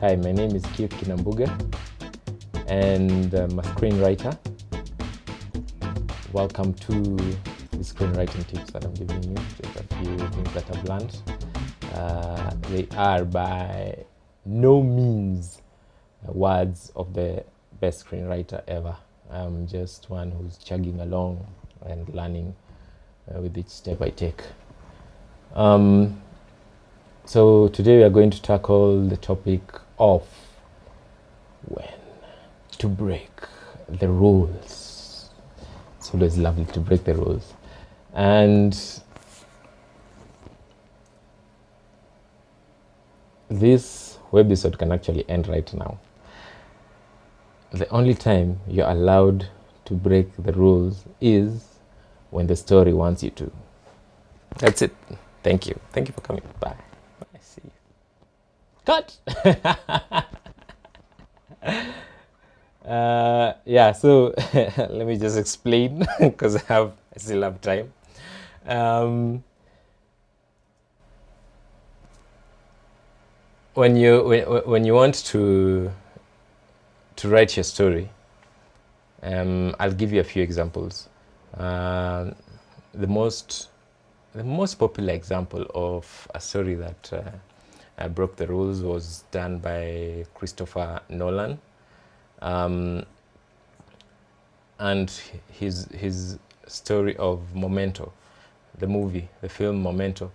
Hi, my name is Keith Kinambuga, and I'm a screenwriter. Welcome to the screenwriting tips that I'm giving you. Just a few things that I've learned. They are by no means words of the best screenwriter ever. I'm just one who's chugging along and learning with each step I take. So today we are going to tackle the topic of when to break the rules. It's always lovely to break the rules. And this webisode can actually end right now. The only time you're allowed to break the rules is when the story wants you to. That's it. Thank you. Thank you for coming. Bye. Bye. See you. Cut! Yeah, so let me just explain because I still have time. When you want to write your story, I'll give you a few examples. The most popular example of a story that broke the rules was done by Christopher Nolan, and his story of Memento, the film Memento,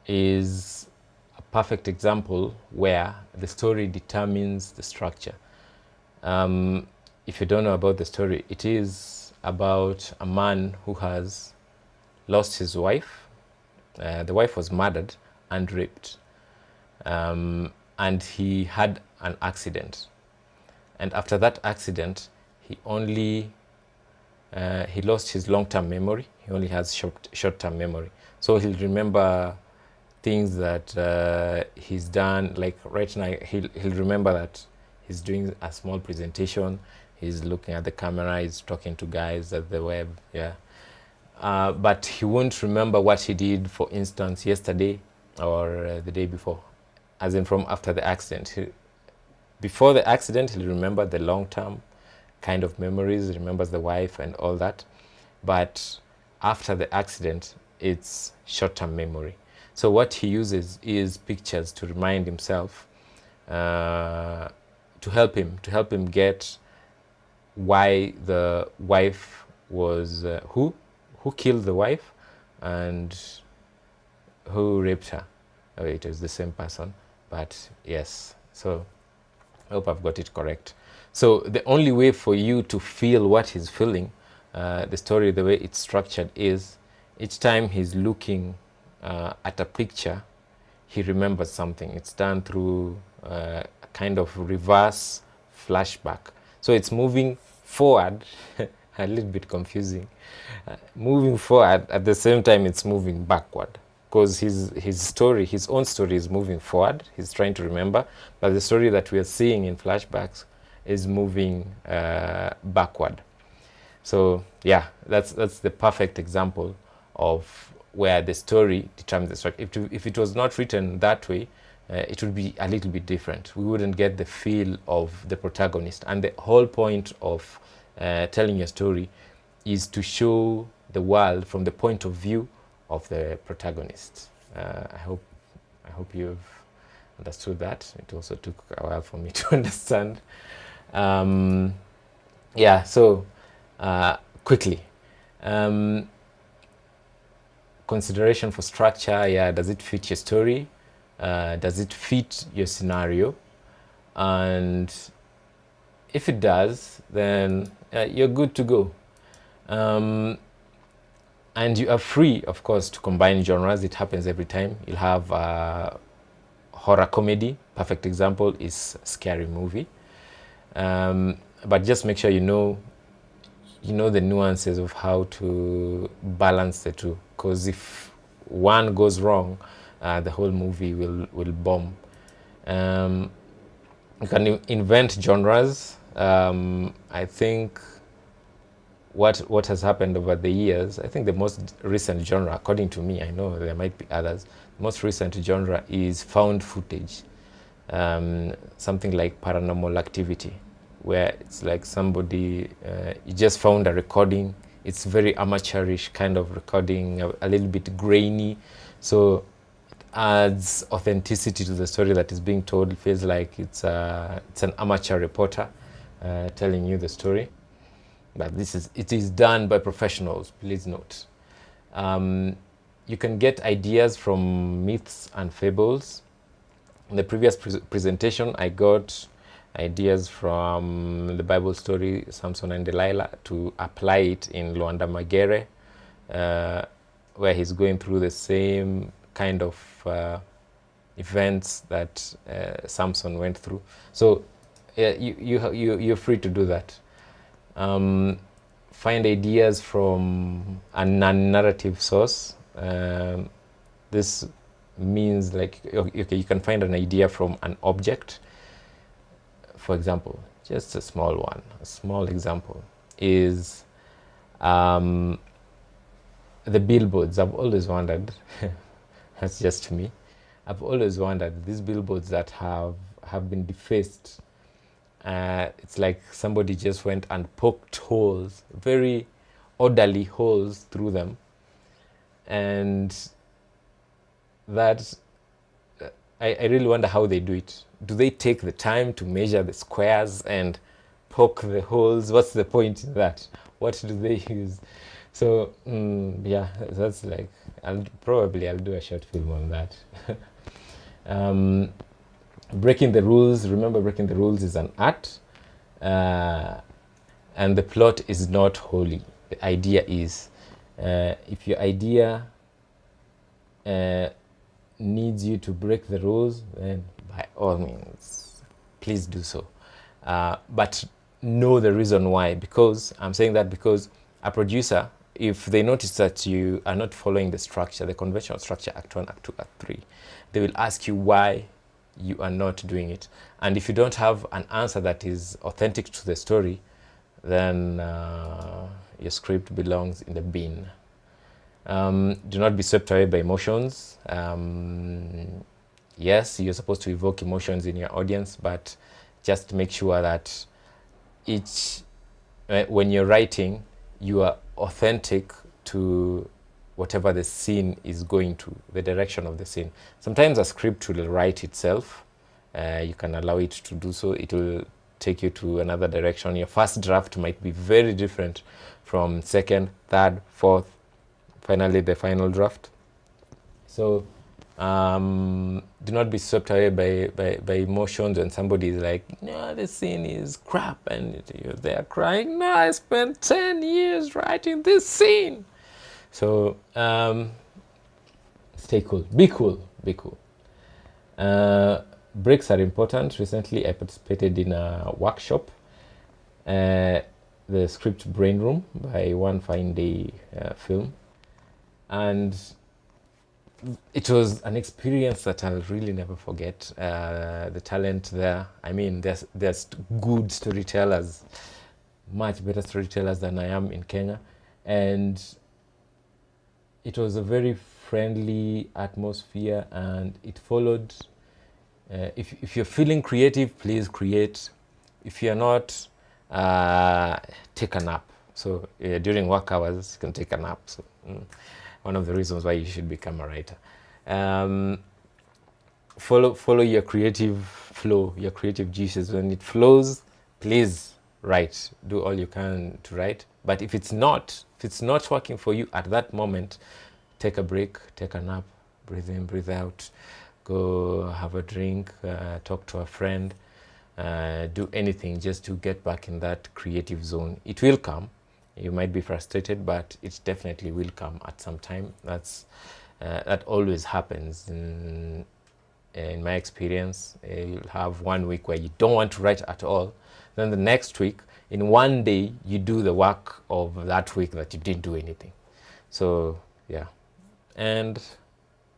is a perfect example where the story determines the structure. If you don't know about the story, it is about a man who has lost his wife. The wife was murdered and raped, and he had an accident. And after that accident, he lost his long-term memory. He only has short-term memory. So he'll remember things that he's done. Like right now, he'll remember that he's doing a small presentation. He's looking at the camera. He's talking to guys at the web. Yeah. But he won't remember what he did, for instance, yesterday or the day before, as in from after the accident. Before the accident, he'll remember the long-term kind of memories, he remembers the wife and all that. But after the accident, it's short-term memory. So what he uses is pictures to remind himself, to help him get why the wife was, who killed the wife and who raped her. Oh, it was the same person, but yes. So I hope I've got it correct. So the only way for you to feel what he's feeling, the story, the way it's structured, is each time he's looking at a picture, he remembers something. It's done through a kind of reverse flashback. So it's moving forward, a little bit confusing. Moving forward, at the same time it's moving backward. Because his own story is moving forward. He's trying to remember, but the story that we are seeing in flashbacks is moving backward. So yeah, that's the perfect example of where the story determines the structure. If it was not written that way, it would be a little bit different. We wouldn't get the feel of the protagonist. And the whole point of telling your story is to show the world from the point of view of the protagonist. I hope you've understood that. It also took a while for me to understand. Yeah, so quickly. Consideration for structure. Yeah, does it fit your story? Does it fit your scenario? And if it does, then you're good to go. And you are free, of course, to combine genres. It happens every time. You'll have horror comedy. Perfect example is Scary Movie. But just make sure you know the nuances of how to balance the two. Because if one goes wrong, the whole movie will bomb. You can invent genres. I think what has happened over the years, I think the most recent genre, according to me, I know there might be others, the most recent genre is found footage. something like paranormal activity, where it's like somebody, you just found a recording. It's very amateurish kind of recording, a little bit grainy. So it adds authenticity to the story that is being told. It feels like it's an amateur reporter telling you the story. But it is done by professionals, please note. You can get ideas from myths and fables. In the previous presentation, I got ideas from the Bible story, Samson and Delilah, to apply it in Luanda Magere, where he's going through the same kind of events that Samson went through. So you're free to do that. Find ideas from a non-narrative source. This means like, okay, you can find an idea from an object. For example, just a small example is the billboards. I've always wondered, that's just me, I've always wondered these billboards that have been defaced. It's like somebody just went and poked holes, very orderly holes through them, and that I really wonder how they do it. Do they take the time to measure the squares and poke the holes? What's the point in that? What do they use? So yeah, that's like, I'll do a short film on that. Breaking the rules. Remember, breaking the rules is an art, and the plot is not holy. The idea is, if your idea needs you to break the rules, then by all means, please do so. But know the reason why. Because I'm saying that because a producer, if they notice that you are not following the structure, the conventional structure, Act 1, Act 2, Act 3, they will ask you why you are not doing it. And if you don't have an answer that is authentic to the story, then your script belongs in the bin. Do not be swept away by emotions. Yes, you're supposed to evoke emotions in your audience, but just make sure that when you're writing, you are authentic to whatever the scene is going to, the direction of the scene. Sometimes a script will write itself. You can allow it to do so. It will take you to another direction. Your first draft might be very different from second, third, fourth, finally the final draft. So do not be swept away by emotions when somebody is like, no, this scene is crap, and you're there crying, no, I spent 10 years writing this scene. So stay cool, be cool, be cool. Breaks are important. Recently I participated in a workshop, the Script Brain Room by One Fine Day Film, and it was an experience that I'll really never forget. The talent there, I mean, there's good storytellers, much better storytellers than I am in Kenya, and it was a very friendly atmosphere, and it followed. If you're feeling creative, please create. If you're not, take a nap. So during work hours, you can take a nap. So one of the reasons why you should become a writer. Follow your creative flow, your creative juices. When it flows, please write. Do all you can to write. But if it's not working for you at that moment, take a break, take a nap, breathe in, breathe out, go have a drink, talk to a friend, do anything just to get back in that creative zone. It will come. You might be frustrated, but it definitely will come at some time. That always happens in my experience. You'll have 1 week where you don't want to write at all. Then the next week, in one day, you do the work of that week that you didn't do anything. So yeah, and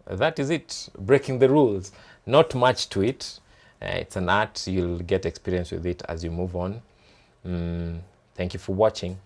that is it. Breaking the rules. Not much to it. It's an art. You'll get experience with it as you move on. Thank you for watching.